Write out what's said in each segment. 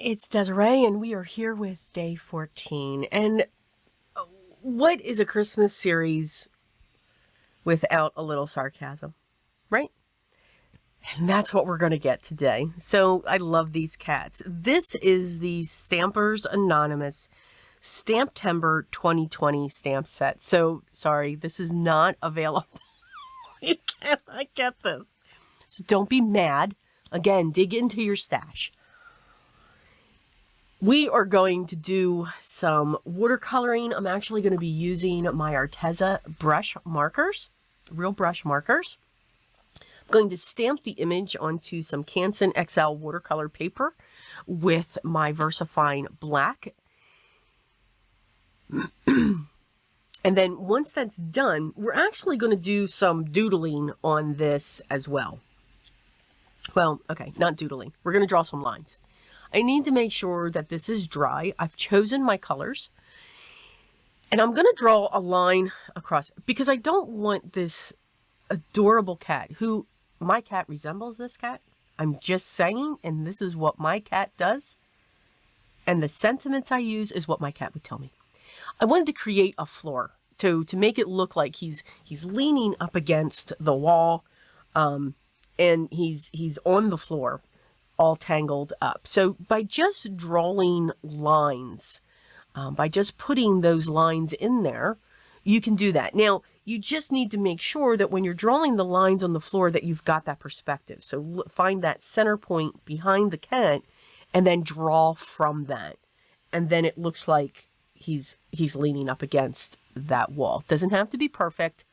it's Desiree, and we are here with day 14. And what is a Christmas series without a little sarcasm, right? And that's what we're going to get today. So I love these cats. This is the Stampers Anonymous STAMPTEMBER 2020 stamp set. So sorry, this is not available. You cannot get this. So don't be mad. Again, dig into your stash. We are going to do some watercoloring. I'm actually going to be using my Arteza brush markers, real brush markers. I'm going to stamp the image onto some Canson XL watercolor paper with my VersaFine black. And then once that's done, we're actually going to do some doodling on this as well. Well, okay, not doodling. We're going to draw some lines. I need to make sure that this is dry. I've chosen my colors. And I'm going to draw a line across because I don't want this adorable cat who, my cat resembles this cat. I'm just saying, and this is what my cat does. And the sentiments I use is what my cat would tell me. I wanted to create a floor to make it look like he's leaning up against the wall, and he's on the floor, all tangled up. So by just drawing lines, by just putting those lines in there, you can do that. Now, you just need to make sure that when you're drawing the lines on the floor that you've got that perspective. So find that center point behind the cat and then draw from that. And then it looks like he's leaning up against that wall. Doesn't have to be perfect.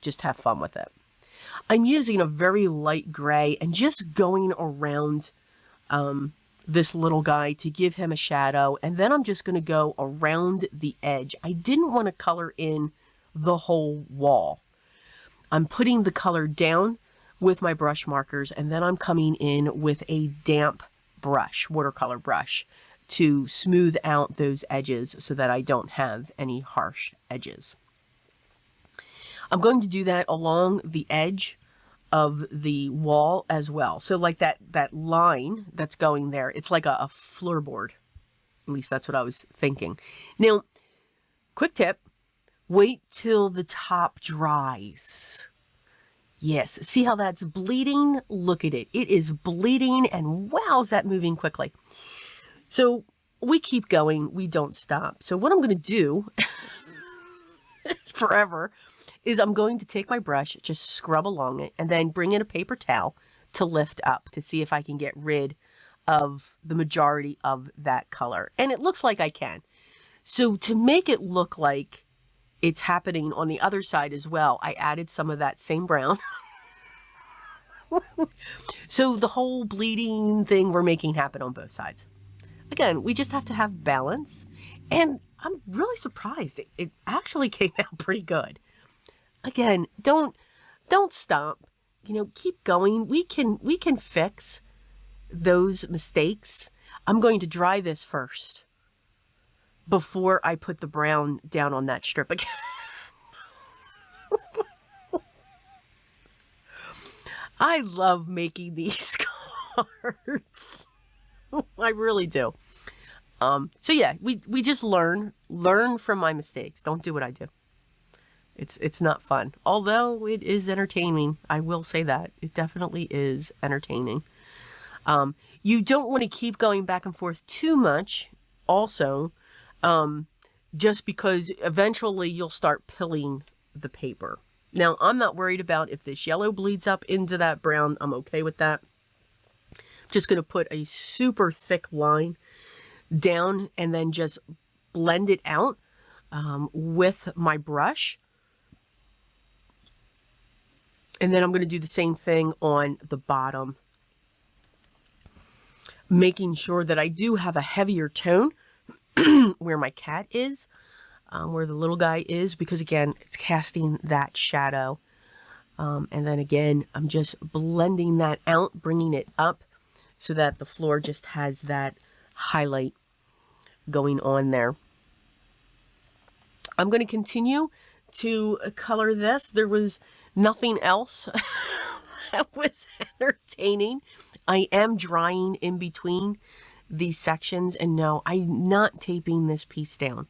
Just have fun with it. I'm using a very light gray and just going around this little guy to give him a shadow. And then I'm just going to go around the edge. I didn't want to color in the whole wall. I'm putting the color down with my brush markers, and then I'm coming in with a damp brush, watercolor brush, to smooth out those edges so that I don't have any harsh edges. I'm going to do that along the edge of the wall as well. So like that line that's going there, it's like a floorboard. At least that's what I was thinking. Now, quick tip, wait till the top dries. Yes, see how that's bleeding? Look at it. It is bleeding, and wow, is that moving quickly. So we keep going, we don't stop. So what I'm going to do forever is I'm going to take my brush, just scrub along it, and then bring in a paper towel to lift up to see if I can get rid of the majority of that color. And it looks like I can. So to make it look like it's happening on the other side as well, I added some of that same brown. So the whole bleeding thing we're making happen on both sides. Again, we just have to have balance, and I'm really surprised it actually came out pretty good. Again, don't stop. You know, keep going. We can fix those mistakes. I'm going to dry this first before I put the brown down on that strip again. I love making these cards. I really do. So yeah, we just learn from my mistakes. Don't do what I do. It's not fun. Although it is entertaining. I will say that. It definitely is entertaining. You don't want to keep going back and forth too much also, just because eventually you'll start pilling the paper. Now, I'm not worried about if this yellow bleeds up into that brown. I'm okay with that. Just going to put a super thick line down and then just blend it out with my brush. And then I'm going to do the same thing on the bottom, making sure that I do have a heavier tone where my cat is, where the little guy is, because again, it's casting that shadow. And then again, I'm just blending that out, bringing it up, so that the floor just has that highlight going on there. I'm going to continue to color this. There was nothing else that was entertaining. I am drying in between these sections. And no, I'm not taping this piece down.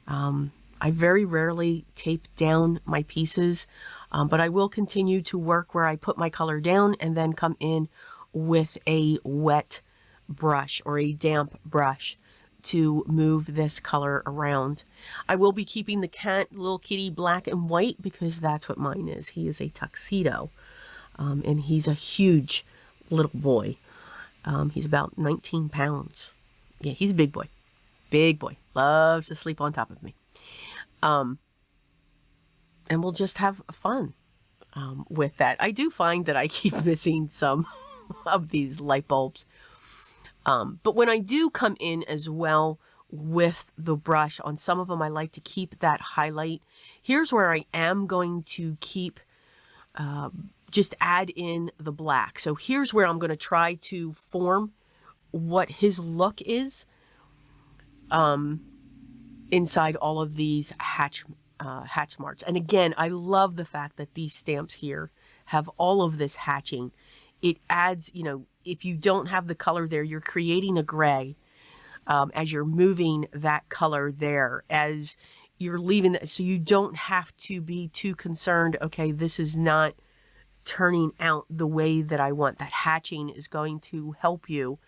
I very rarely tape down my pieces, but I will continue to work where I put my color down and then come in with a wet brush or a damp brush to move this color around. I will be keeping the cat, little kitty, black and white because that's what mine is. He is a tuxedo, and he's a huge little boy. He's about 19 pounds. Yeah, he's a big boy. Big boy. Loves to sleep on top of me. And we'll just have fun with that. I do find that I keep missing some of these light bulbs. But when I do come in as well with the brush, on some of them I like to keep that highlight. Here's where I am going to keep, just add in the black. So here's where I'm going to try to form what his look is inside all of these hatch marks. And again, I love the fact that these stamps here have all of this hatching. It adds, you know, if you don't have the color there, you're creating a gray as you're moving that color there, as you're leaving that, so you don't have to be too concerned, okay, this is not turning out the way that I want. That hatching is going to help you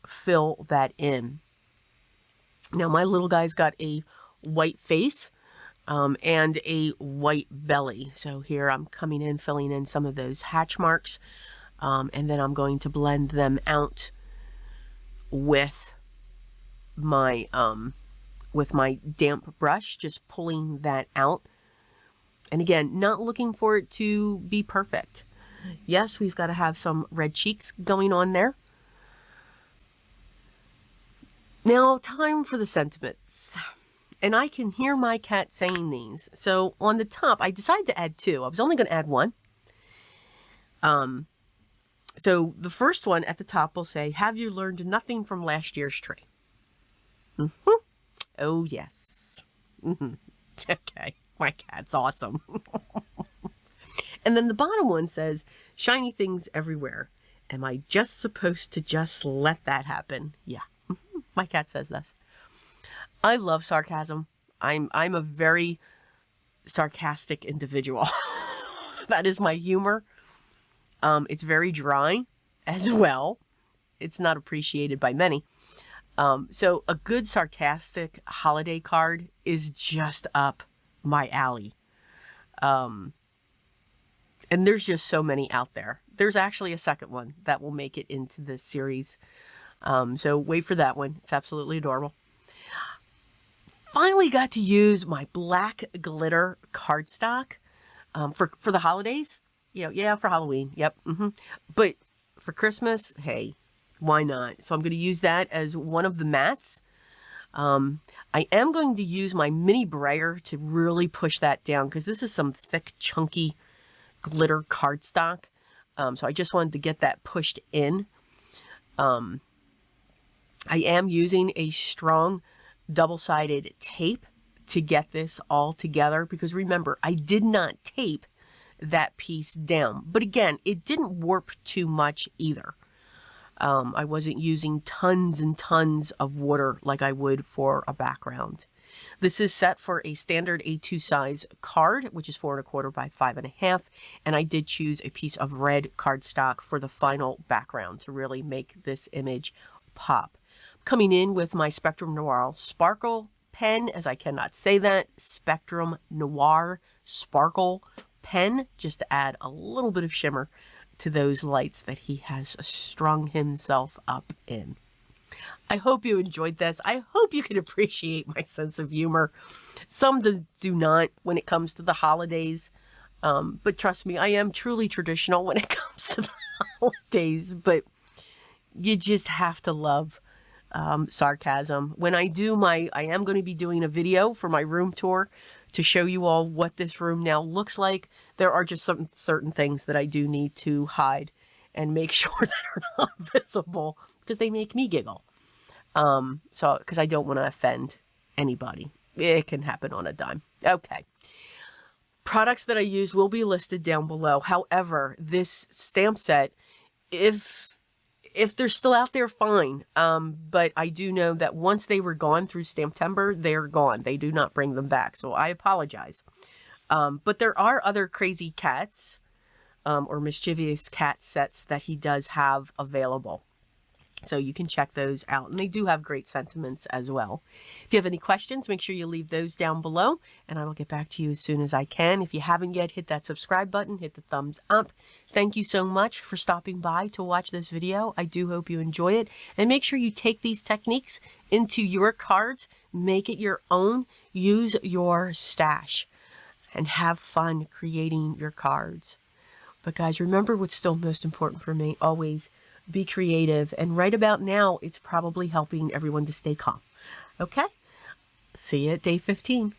fill that in. Now, my little guy's got a white face and a white belly. So here I'm coming in, filling in some of those hatch marks. And then I'm going to blend them out with my damp brush, just pulling that out. And again, not looking for it to be perfect. Yes, we've got to have some red cheeks going on there. Now, time for the sentiments. And I can hear my cat saying these. So on the top, I decided to add two. I was only going to add one. So the first one at the top will say, "Have you learned nothing from last year's tree?" Mm-hmm. Oh, yes. Mm-hmm. Okay. My cat's awesome. And then the bottom one says, "Shiny things everywhere. Am I just supposed to just let that happen?" Yeah. Mm-hmm. My cat says this. I love sarcasm. I'm a very sarcastic individual. That is my humor. It's very dry as well. It's not appreciated by many. So a good sarcastic holiday card is just up my alley. And there's just so many out there. There's actually a second one that will make it into this series. So wait for that one. It's absolutely adorable. Finally got to use my black glitter cardstock for the holidays. You know, yeah, for Halloween. Yep. Mm-hmm. But for Christmas, hey, why not? So I'm going to use that as one of the mats. I am going to use my mini brayer to really push that down because this is some thick, chunky glitter cardstock. So I just wanted to get that pushed in. I am using a strong double-sided tape to get this all together because remember, I did not tape that piece down. But again, it didn't warp too much either. I wasn't using tons and tons of water like I would for a background. This is set for a standard A2 size card, which is 4 1/4 by 5.5. And I did choose a piece of red cardstock for the final background to really make this image pop. Coming in with my Spectrum Noir Sparkle pen, as I cannot say that, Spectrum Noir Sparkle pen, just to add a little bit of shimmer to those lights that he has strung himself up in. I hope you enjoyed this. I hope you can appreciate my sense of humor. Some do not when it comes to the holidays. But trust me, I am truly traditional when it comes to the holidays. But you just have to love sarcasm. When I do I am going to be doing a video for my room tour to show you all what this room now looks like. There are just some certain things that I do need to hide and make sure that are not visible because they make me giggle. Because I don't want to offend anybody. It can happen on a dime. Okay. Products that I use will be listed down below. However, this stamp set, if if they're still out there, fine. But I do know that once they were gone through STAMPTEMBER, they're gone. They do not bring them back. So I apologize. But there are other crazy cats or mischievous cat sets that he does have available. So you can check those out. And they do have great sentiments as well. If you have any questions, make sure you leave those down below. And I will get back to you as soon as I can. If you haven't yet, hit that subscribe button. Hit the thumbs up. Thank you so much for stopping by to watch this video. I do hope you enjoy it. And make sure you take these techniques into your cards. Make it your own. Use your stash. And have fun creating your cards. But guys, remember what's still most important for me. Always be creative. And right about now, it's probably helping everyone to stay calm. Okay? See you at day 15.